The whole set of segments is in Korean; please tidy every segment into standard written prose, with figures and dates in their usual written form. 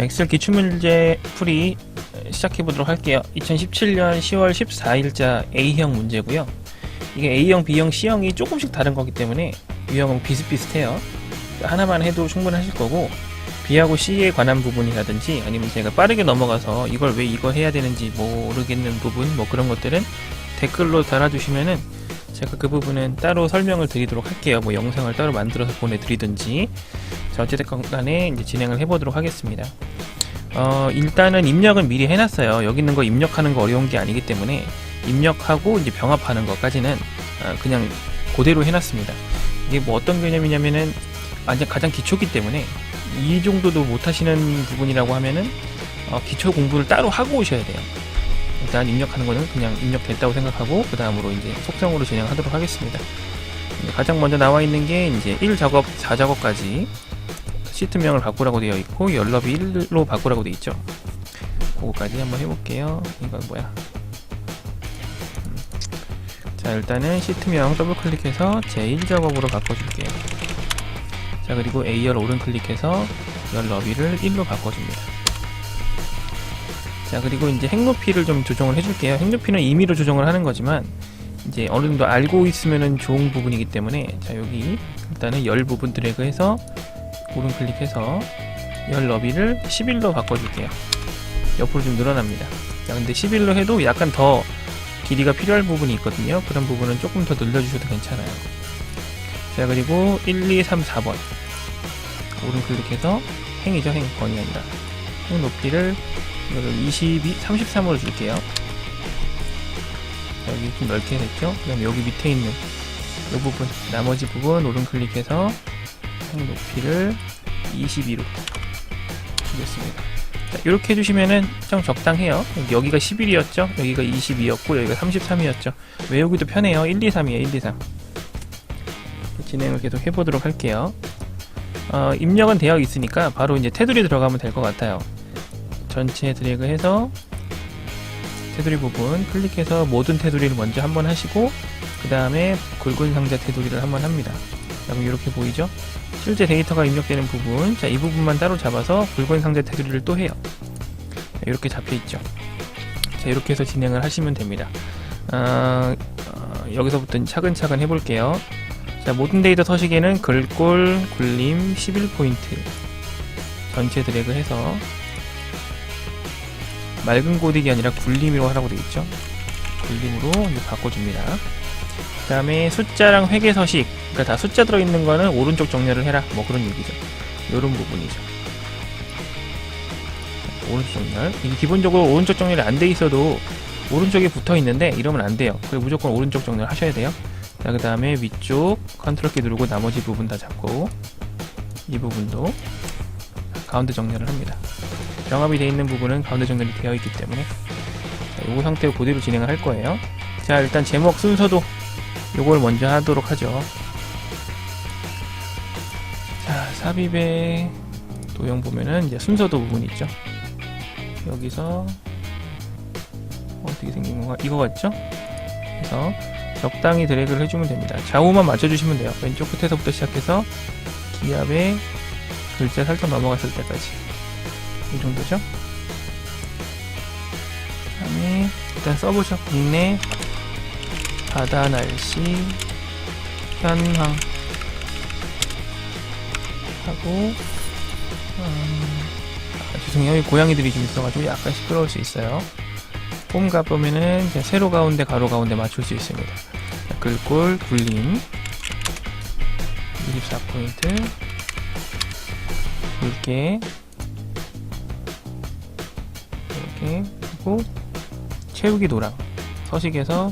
엑셀 기출문제 풀이 시작해보도록 할게요. 2017년 10월 14일자 A형 문제고요. 이게 A형, B형, C형이 조금씩 다른 거기 때문에 유형은 비슷비슷해요. 하나만 해도 충분하실 거고, B하고 C에 관한 부분이라든지 아니면 제가 빠르게 넘어가서 이걸 왜 이거 해야 되는지 모르겠는 부분, 뭐 그런 것들은 댓글로 달아주시면은 제가 그 부분은 따로 설명을 드리도록 할게요. 뭐 영상을 따로 만들어서 보내드리든지. 자, 어쨌든 간에 이제 진행을 해보도록 하겠습니다. 일단은 입력은 미리 해놨어요. 여기 있는 거 입력하는 거 어려운 게 아니기 때문에 입력하고 이제 병합하는 것까지는 그냥 그대로 해놨습니다. 이게 뭐 어떤 개념이냐면은 가장 기초기 때문에 이 정도도 못하시는 부분이라고 하면은 기초 공부를 따로 하고 오셔야 돼요. 일단 입력하는 거는 그냥 입력됐다고 생각하고 그 다음으로 이제 속성으로 진행하도록 하겠습니다. 가장 먼저 나와 있는 게 이제 1작업, 4작업까지 시트명을 바꾸라고 되어 있고 열너비 1로 바꾸라고 되어 있죠. 그거까지 한번 해볼게요. 이건 뭐야? 자, 일단은 시트명 더블 클릭해서 제1작업으로 바꿔줄게요. 자, 그리고 A열 오른 클릭해서 열너비를 1로 바꿔줍니다. 자, 그리고 이제 행높이를 좀 조정을 해줄게요. 행높이는 임의로 조정을 하는 거지만 이제 어느 정도 알고 있으면은 좋은 부분이기 때문에, 자, 여기 일단은 열 부분 드래그해서 오른 클릭해서 열 너비를 11로 바꿔줄게요. 옆으로 좀 늘어납니다. 자, 근데 11로 해도 약간 더 길이가 필요할 부분이 있거든요. 그런 부분은 조금 더 늘려주셔도 괜찮아요. 자, 그리고 1, 2, 3, 4번 오른 클릭해서 행이죠. 행, 번이 아니라 행 높이를 33으로 줄게요. 여기 좀 넓게 했죠. 그 다음에 여기 밑에 있는 이 부분, 나머지 부분 오른 클릭해서 행 높이를 22로 주겠습니다. 자, 이렇게 해주시면은 좀 적당해요. 여기가 11이었죠. 여기가 22였고 여기가 33이었죠. 외우기도 편해요. 1, 2, 3이에요. 1, 2, 3. 진행을 계속 해보도록 할게요. 입력은 되어 있으니까 바로 이제 테두리 들어가면 될 것 같아요. 전체 드래그해서 테두리 부분 클릭해서 모든 테두리를 먼저 한번 하시고 그 다음에 굵은 상자 테두리를 한번 합니다. 그럼 이렇게 보이죠? 실제 데이터가 입력되는 부분, 자, 이 부분만 따로 잡아서 굵은 상자 테두리를 또 해요. 자, 이렇게 잡혀있죠. 자, 이렇게 해서 진행을 하시면 됩니다. 여기서부터 차근차근 해볼게요. 자, 모든 데이터 서식에는 글꼴, 굴림 11포인트 전체 드래그해서 맑은 고딕이 아니라 굴림으로 하라고 되어있죠. 굴림으로 이제 바꿔줍니다. 그 다음에 숫자랑 회계 서식, 그러니까 다 숫자 들어있는 거는 오른쪽 정렬을 해라, 뭐 그런 얘기죠. 요런 부분이죠. 오른쪽 정렬, 이게 기본적으로 오른쪽 정렬이 안 돼 있어도 오른쪽에 붙어 있는데 이러면 안 돼요. 그래서 무조건 오른쪽 정렬 하셔야 돼요. 자, 그 다음에 위쪽 컨트롤 키 누르고 나머지 부분 다 잡고 이 부분도 가운데 정렬을 합니다. 병합이 되어 있는 부분은 가운데 정렬이 되어 있기 때문에 이 상태로 그대로 진행을 할 거예요. 자, 일단 제목 순서도 요걸 먼저 하도록 하죠. 자, 삽입의 도형 보면은 이제 순서도 부분이 있죠. 여기서 어떻게 생긴 건가? 이거 같죠? 그래서 적당히 드래그를 해주면 됩니다. 좌우만 맞춰주시면 돼요. 왼쪽 끝에서부터 시작해서 기압에 글자 살짝 넘어갔을 때까지 이 정도죠. 그 다음에 일단 써보죠. 국내 바다 날씨 현황 하고 죄송해요. 고양이들이 좀 있어가지고 약간 시끄러울 수 있어요. 폼 가보면은 세로 가운데 가로 가운데 맞출 수 있습니다. 글꼴 굴림 24포인트 굵게 이렇게, 그리고 채우기 노랑, 서식에서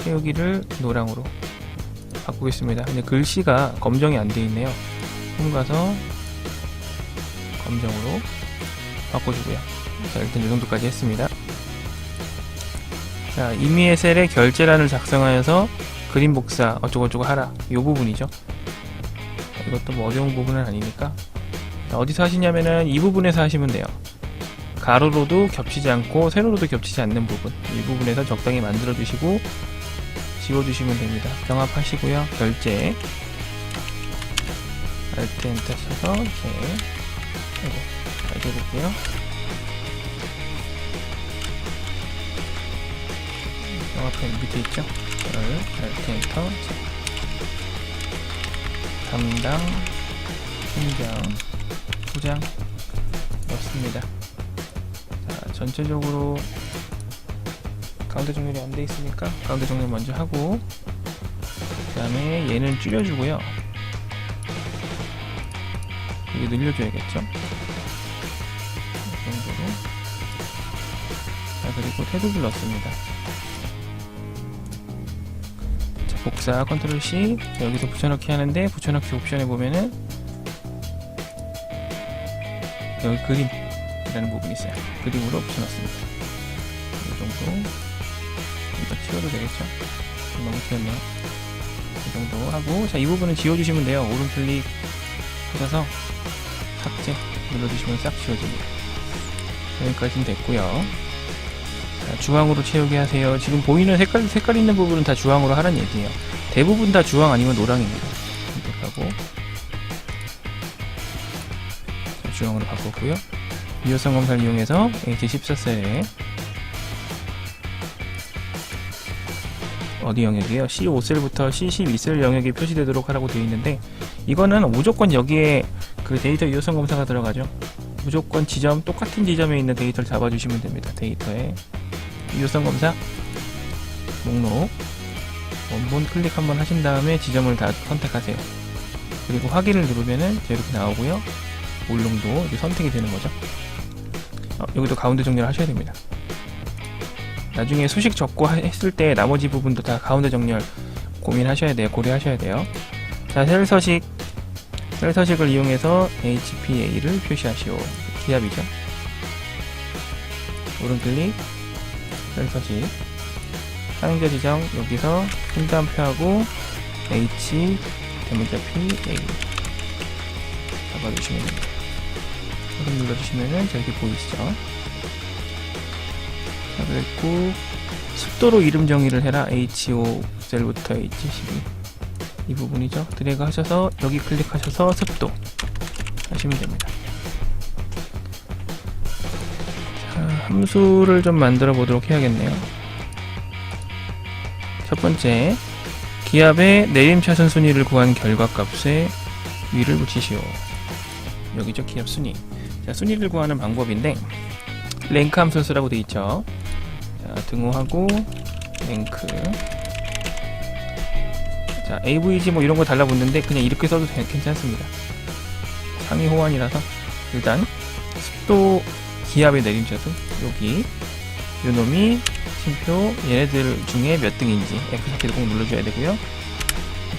채우기를 노랑으로 바꾸겠습니다. 근데 글씨가 검정이 안 되어 있네요. 홈 가서 검정으로 바꿔주고요. 자, 일단 이 정도까지 했습니다. 자, 임의의 셀에 결제란을 작성하여서 그림 복사 어쩌고저쩌고 하라, 이 부분이죠. 자, 이것도 뭐 어려운 부분은 아니니까. 자, 어디서 하시냐면은 이 부분에서 하시면 돼요. 가로로도 겹치지 않고 세로로도 겹치지 않는 부분, 이 부분에서 적당히 만들어 주시고 지워주시면 됩니다. 병합하시고요. 결제 Alt 엔터 쳐서 해볼게요. 앞에 밑에 있죠? alt 엔터. 담당 팀장 부장 넣습니다. 자, 전체적으로 가운데 정렬이 안 돼 있으니까 가운데 정렬 먼저 하고, 그 다음에 얘는 줄여주고요. 여기 늘려줘야겠죠? 이 정도로. 자, 그리고 태도를 넣습니다. 자, 복사 컨트롤 C. 여기서 붙여넣기 하는데, 붙여넣기 옵션에 보면은 여기 그림이라는 부분이 있어요. 그림으로 붙여넣습니다. 이 정도. 이거 치워도 되겠죠? 너무 튀었네요. 이 정도 하고, 자, 이 부분은 지워주시면 돼요. 오른클릭 하셔서 삭제 눌러주시면 싹 지워집니다. 여기까지는 됐고요. 자, 주황으로 채우게 하세요. 지금 보이는 색깔 있는 부분은 다 주황으로 하라는 얘기예요. 대부분 다 주황 아니면 노랑입니다. 선택하고, 자, 주황으로 바꿨고요. 유효성 검사를 이용해서 H14셀에 어디 영역이에요? C5셀부터 C12셀 영역이 표시되도록 하라고 되어 있는데, 이거는 무조건 여기에 그 데이터 유효성 검사가 들어가죠. 무조건 지점, 똑같은 지점에 있는 데이터를 잡아주시면 됩니다. 데이터에 유효성 검사 목록 원본 클릭 한번 하신 다음에 지점을 다 선택하세요. 그리고 확인을 누르면은 이렇게 나오고요. 몰롱도 이제 선택이 되는 거죠. 여기도 가운데 정렬을 하셔야 됩니다. 나중에 수식 적고 했을 때 나머지 부분도 다 가운데 정렬 고민하셔야 돼요. 고려하셔야 돼요. 자, 셀 서식을 이용해서 HPA를 표시하시오. 기압이죠. 오른클릭, 셀 서식, 사용자 지정, 여기서 분단표하고 H 대문자 PA 잡아주시면 됩니다. 확인 눌러주시면은 저렇게 보이시죠? 자, 그리고 습도로 이름 정의를 해라. H5 셀부터 H12 이 부분이죠. 드래그 하셔서 여기 클릭하셔서 습도 하시면 됩니다. 자, 함수를 좀 만들어 보도록 해야겠네요. 첫 번째, 기압의 내림차순 순위를 구한 결과값에 위를 붙이시오. 여기죠, 기압 순위. 자, 순위를 구하는 방법인데 랭크 함수를 쓰라고 되어 있죠. 자, 등호하고 랭크. 자, AVG 뭐 이런 거 달라붙는데 그냥 이렇게 써도 괜찮습니다. 상위 호환이라서 일단 습도 기압의 내림차순, 여기 요놈이 심표 얘네들 중에 몇 등인지 F4키를 꼭 눌러줘야 되고요.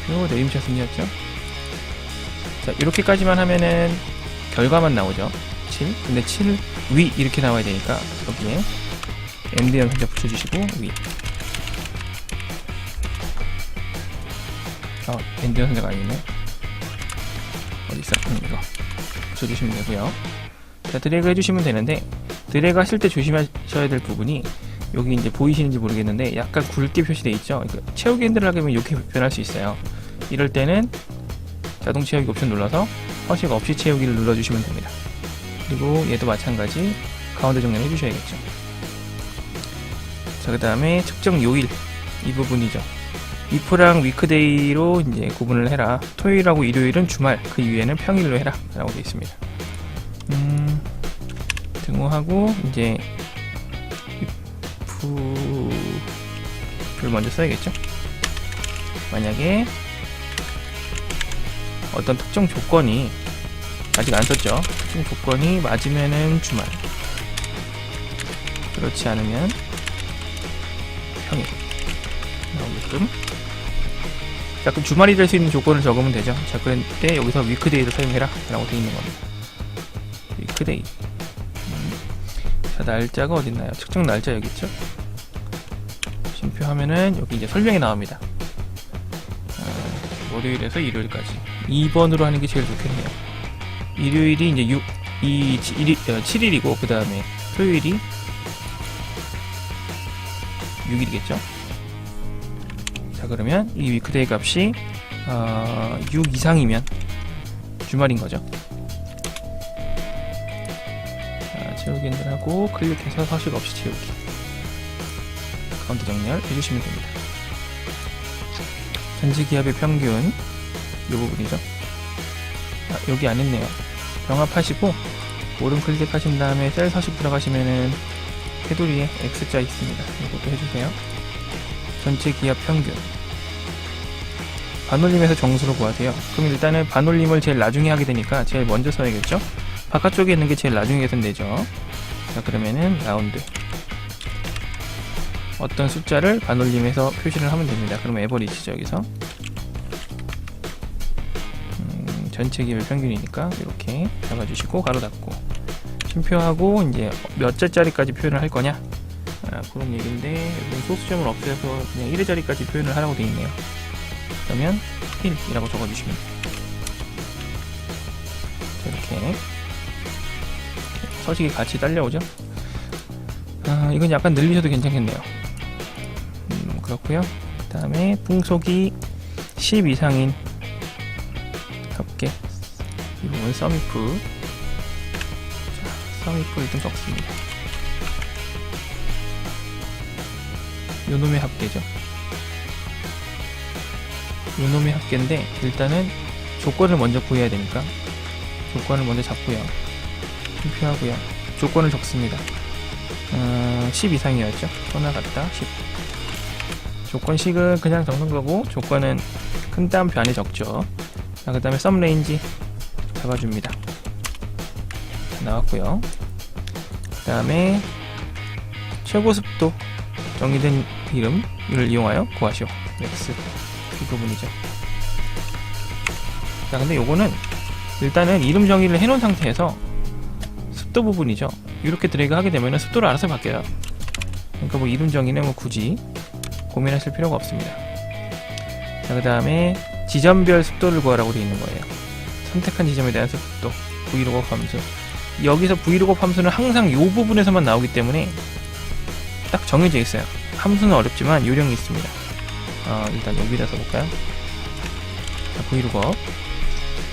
심표 내림차순이었죠. 자, 이렇게까지만 하면은 결과만 나오죠. 7. 근데 7 위 이렇게 나와야 되니까 여기에 엔드연 살짝 붙여주시고 위. 엔드연 선택 아니네. 어디있어? 이거 붙여주시면 되고요. 자, 드래그 해주시면 되는데, 드래그 하실 때 조심하셔야 될 부분이 여기 이제 보이시는지 모르겠는데 약간 굵게 표시되어 있죠. 채우기 핸들을 하게 되면 이렇게 변할 수 있어요. 이럴 때는 자동 채우기 옵션 눌러서 허식 없이 채우기를 눌러주시면 됩니다. 그리고 얘도 마찬가지 가운데 정렬 해주셔야겠죠. 자, 그 다음에 측정 요일 이 부분이죠. 위프랑 위크데이로 이제 구분을 해라. 토요일하고 일요일은 주말, 그 이후에는 평일로 해라 라고 되어 있습니다. 등호하고 이제 if를 먼저 써야겠죠. 만약에 어떤 특정 조건이 아직 안 썼죠. 특정 조건이 맞으면은 주말, 그렇지 않으면 평일 나오게끔. 자, 그럼 주말이 될 수 있는 조건을 적으면 되죠. 자, 그럴 때 여기서 위크데이를 사용해라 라고 되어 있는 겁니다. 위크데이. 자, 날짜가 어딨나요? 측정 날짜 여기 있죠. 심표하면은 여기 이제 설명이 나옵니다. 월요일에서 일요일까지 2번으로 하는 게 제일 좋겠네요. 일요일이 이제 7일이고 그 다음에 토요일이 6일이겠죠. 자, 그러면 이 위크데이 값이 6 이상이면 주말인 거죠. 채우기 하고 클릭해서 서식 없이 채우기. 카운트 정렬 해주시면 됩니다. 전체 기압의 평균 이 부분이죠. 여기 안 했네요. 병합하시고 오른 클릭하신 다음에 셀 서식 들어가시면은 테두리에 X자 있습니다. 이것도 해주세요. 전체 기압 평균 반올림에서 정수로 구하세요. 그럼 일단은 반올림을 제일 나중에 하게 되니까 제일 먼저 써야겠죠? 바깥쪽에 있는 게 제일 나중에 계산되죠. 자, 그러면은 라운드 어떤 숫자를 반올림해서 표시를 하면 됩니다. 그러면 에버리지죠. 여기서 전체 기압의 평균이니까 이렇게 잡아주시고 가로 닫고 쉼표하고 이제 몇 자짜리까지 표현을 할 거냐 그런 얘기인데 여기는 소수점을 없애서 그냥 1의 자리까지 표현을 하라고 되어 있네요. 그러면 1이라고 적어주시면 돼요. 이렇게 서식이 같이 딸려오죠. 이건 약간 늘리셔도 괜찮겠네요. 그렇고요. 그 다음에 풍속이 10 이상인 합계 이 부분 썸이프 썸이프 일단 적습니다. 요놈의 합계죠. 요놈의 합계인데 일단은 조건을 먼저 구해야 되니까 조건을 먼저 잡고요. 표하고요. 조건을 적습니다. 10 이상이었죠. 또 나갔다 10. 조건식은 그냥 적는 거고 조건은 큰 따옴표 안에 적죠. 그 다음에 썸 레인지 잡아줍니다. 나왔고요. 그 다음에 최고 습도 정의된 이름을 이용하여 구하시오. X 이 부분이죠. 자, 근데 요거는 일단은 이름 정의를 해놓은 상태에서 습도 부분이죠. 이렇게 드래그 하게 되면 습도를 알아서 바뀌어요. 그러니까 뭐 이름 정의는 뭐 굳이 고민하실 필요가 없습니다. 자, 그 다음에 지점별 습도를 구하라고 되어 있는 거예요. 선택한 지점에 대한 습도 브이로그 함수. 여기서 브이로그 함수는 항상 이 부분에서만 나오기 때문에 딱 정해져 있어요. 함수는 어렵지만 요령이 있습니다. 일단 여기다 써볼까요? 자, 브이로그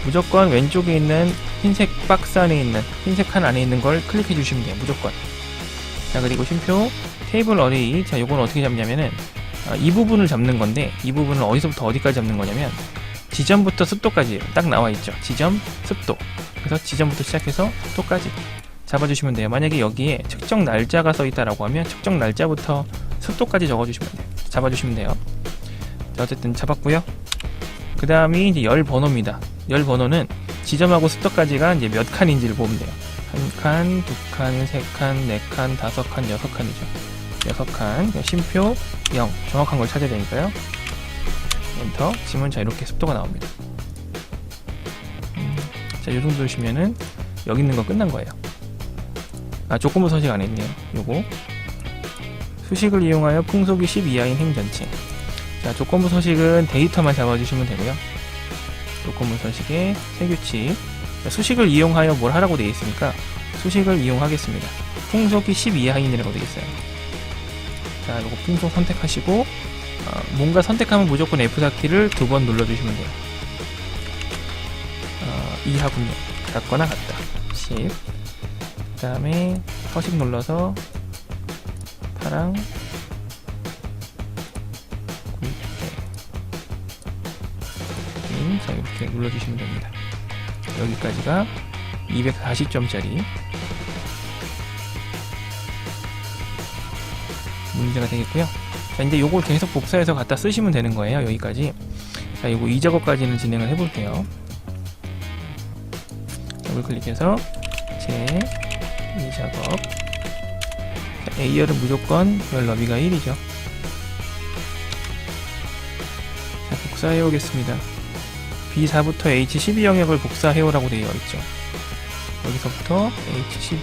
무조건 왼쪽에 있는 흰색 박스 안에 있는 흰색 칸 안에 있는 걸 클릭해 주시면 돼요. 무조건. 자, 그리고 쉼표 테이블 어레이. 자, 요건 어떻게 잡냐면은 이 부분을 잡는 건데 이 부분을 어디서부터 어디까지 잡는 거냐면 지점부터 습도까지 딱 나와 있죠. 지점, 습도. 그래서 지점부터 시작해서 습도까지 잡아주시면 돼요. 만약에 여기에 측정 날짜가 써 있다라고 하면 측정 날짜부터 습도까지 적어주시면 돼요. 잡아주시면 돼요. 자, 어쨌든 잡았고요. 그 다음이 이제 열 번호입니다. 열 번호는 지점하고 습도까지가 이제 몇 칸인지를 보면 돼요. 한 칸, 두 칸, 세 칸, 네 칸, 다섯 칸, 여섯 칸이죠. 여섯 칸, 쉼표 0 정확한 걸 찾아야 되니까요. 엔터 치면 자 이렇게 습도가 나옵니다. 자, 요 정도 보시면은 여기 있는 거 끝난 거예요. 조건부 서식 안에 있네요. 요거 수식을 이용하여 풍속이 10 이하인 행 전체. 자, 조건부 서식은 데이터만 잡아주시면 되고요. 조건부 서식의 세규칙. 자, 수식을 이용하여 뭘 하라고 되어 있으니까 수식을 이용하겠습니다. 풍속이 10 이하인이라고 되어 있어요. 자, 요거 풍속 선택하시고 뭔가 선택하면 무조건 F4키를 2번 눌러주시면 돼요. 이하군요. 같거나 같다. 10. 그 다음에 서식 눌러서 파랑 9. 자, 이렇게 눌러주시면 됩니다. 여기까지가 240점짜리 문제가 되겠고요. 자, 이제 요걸 계속 복사해서 갖다 쓰시면 되는 거예요. 여기까지. 자, 요거 이 작업까지는 진행을 해볼게요. 더블 클릭해서 이 작업. 자, A열은 무조건 열 너비가 1이죠. 자, 복사해 오겠습니다. B4부터 H12 영역을 복사해 오라고 되어 있죠. 여기서부터 H12.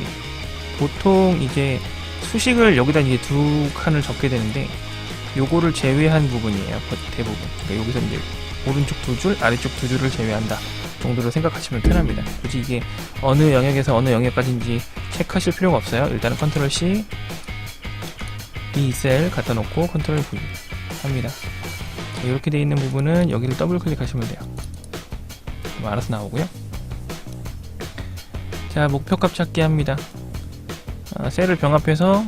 보통 이제 수식을 여기다 이제 두 칸을 적게 되는데 요거를 제외한 부분이에요. 대부분. 그러니까 여기서 이제 오른쪽 두 줄, 아래쪽 두 줄을 제외한다 정도로 생각하시면 편합니다. 굳이 이게 어느 영역에서 어느 영역까지인지 체크하실 필요가 없어요. 일단은 컨트롤 C 이 셀 갖다 놓고 컨트롤 V 합니다. 이렇게 되어 있는 부분은 여기를 더블 클릭하시면 돼요. 그럼 알아서 나오고요. 자, 목표값 찾기 합니다. 셀을 병합해서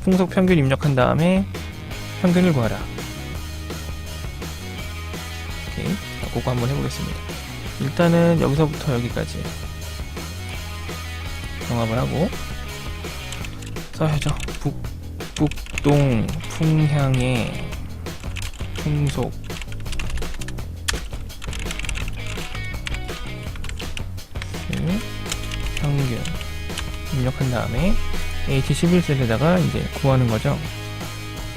풍속 평균 입력한 다음에 평균을 구하라. 오케이. 자, 그거 한번 해보겠습니다. 일단은 여기서부터 여기까지 병합을 하고 써야죠. 북북동 풍향의 풍속 평균 입력한 다음에 H11셀에다가 이제 구하는 거죠.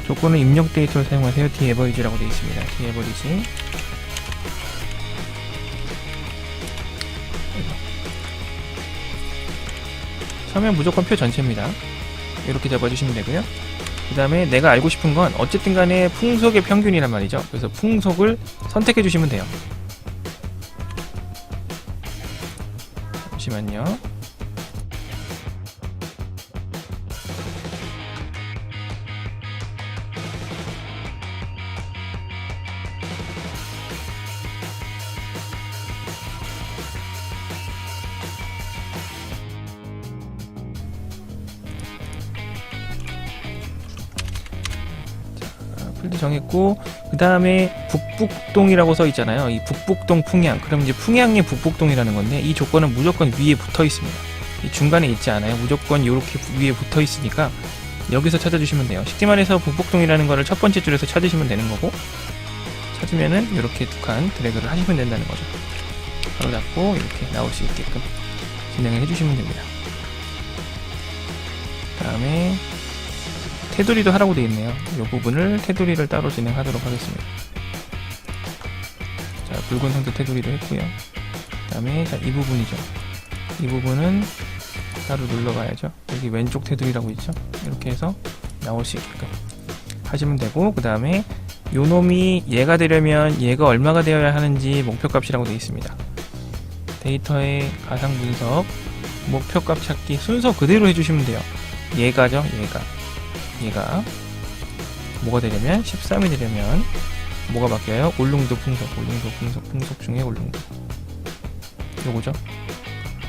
조건은 입력 데이터를 사용하세요. dAverage라고 되어 있습니다. dAverage. 처음엔 무조건 표 전체입니다. 이렇게 잡아주시면 되고요. 그 다음에 내가 알고 싶은 건 어쨌든 간에 풍속의 평균이란 말이죠. 그래서 풍속을 선택해 주시면 돼요. 잠시만요. 필드 정했고, 그 다음에 북북동이라고 써 있잖아요. 이 북북동 풍향. 그럼 이제 풍향의 북북동이라는 건데, 이 조건은 무조건 위에 붙어 있습니다. 이 중간에 있지 않아요. 무조건 이렇게 위에 붙어 있으니까 여기서 찾아주시면 돼요. 쉽게 말해서 북북동이라는 거를 첫 번째 줄에서 찾으시면 되는 거고, 찾으면은 이렇게 두 칸 드래그를 하시면 된다는 거죠. 바로 잡고 이렇게 나올 수 있게끔 진행을 해주시면 됩니다. 그 다음에 테두리도 하라고 되어 있네요. 이 부분을 테두리를 따로 진행하도록 하겠습니다. 자, 붉은 상태 테두리도 했고요. 그 다음에 자, 이 부분이죠. 이 부분은 따로 눌러봐야죠. 여기 왼쪽 테두리라고 있죠. 이렇게 해서 나올 수 있게끔 하시면 되고, 그 다음에 요 놈이 얘가 되려면 얘가 얼마가 되어야 하는지 목표값이라고 되어 있습니다. 데이터의 가상 분석 목표값 찾기 순서 그대로 해주시면 돼요. 얘가죠. 얘가 뭐가 되려면 13이 되려면 뭐가 바뀌어요? 울릉도 풍속 중에 울릉도 요거죠.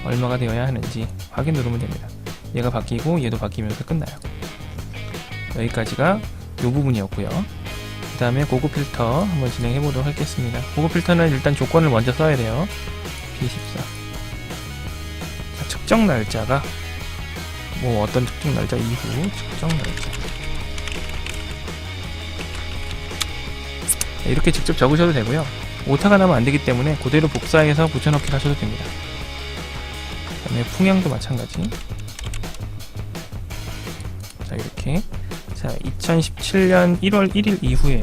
얼마가 되어야 하는지 확인 누르면 됩니다. 얘가 바뀌고 얘도 바뀌면서 끝나요. 여기까지가 요 부분이었고요. 그 다음에 고급 필터 한번 진행해 보도록 하겠습니다. 고급 필터는 일단 조건을 먼저 써야 돼요. B14. 자, 측정 날짜가 뭐 어떤 측정 날짜 이후 측정 날짜 이렇게 직접 적으셔도 되고요. 오타가 나면 안되기 때문에 그대로 복사해서 붙여넣기 하셔도 됩니다. 그 다음에 풍향도 마찬가지. 자, 이렇게 자 2017년 1월 1일 이후에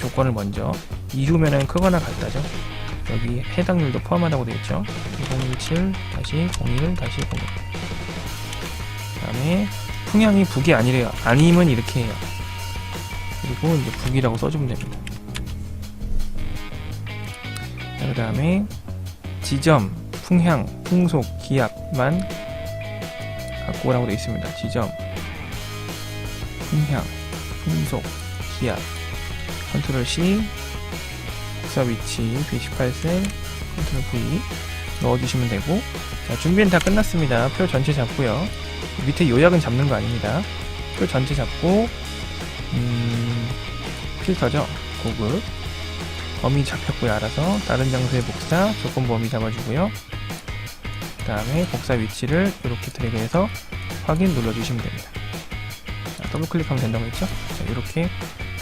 조건을 먼저 이후면은 크거나 같다죠. 여기 해당률도 포함하다고 되어 있죠. 2017-01-01 그 다음에 풍향이 북이 아니래요. 아니면 이렇게 해요. 그리고 이제 북이라고 써주면 됩니다. 그 다음에 지점, 풍향, 풍속, 기압만 갖고 오라고 되어 있습니다. 지점, 풍향, 풍속, 기압, 컨트롤 C, 복사 위치, B18셀, 컨트롤 V 넣어주시면 되고, 자, 준비는 다 끝났습니다. 표 전체 잡고요. 밑에 요약은 잡는 거 아닙니다. 표 전체 잡고, 필터죠. 고급. 범위 잡혔고요. 알아서 다른 장소에 복사, 조건 범위 잡아주고요. 그 다음에 복사 위치를 이렇게 드래그해서 확인 눌러주시면 됩니다. 자, 더블 클릭하면 된다고 했죠? 자, 이렇게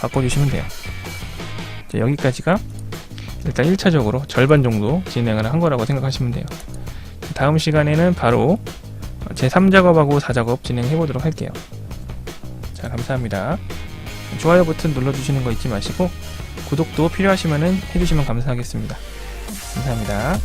바꿔주시면 돼요. 자, 여기까지가 일단 1차적으로 절반 정도 진행을 한 거라고 생각하시면 돼요. 다음 시간에는 바로 제3작업하고 4작업 진행해 보도록 할게요. 자, 감사합니다. 좋아요 버튼 눌러주시는 거 잊지 마시고 구독도 필요하시면 해주시면 감사하겠습니다. 감사합니다.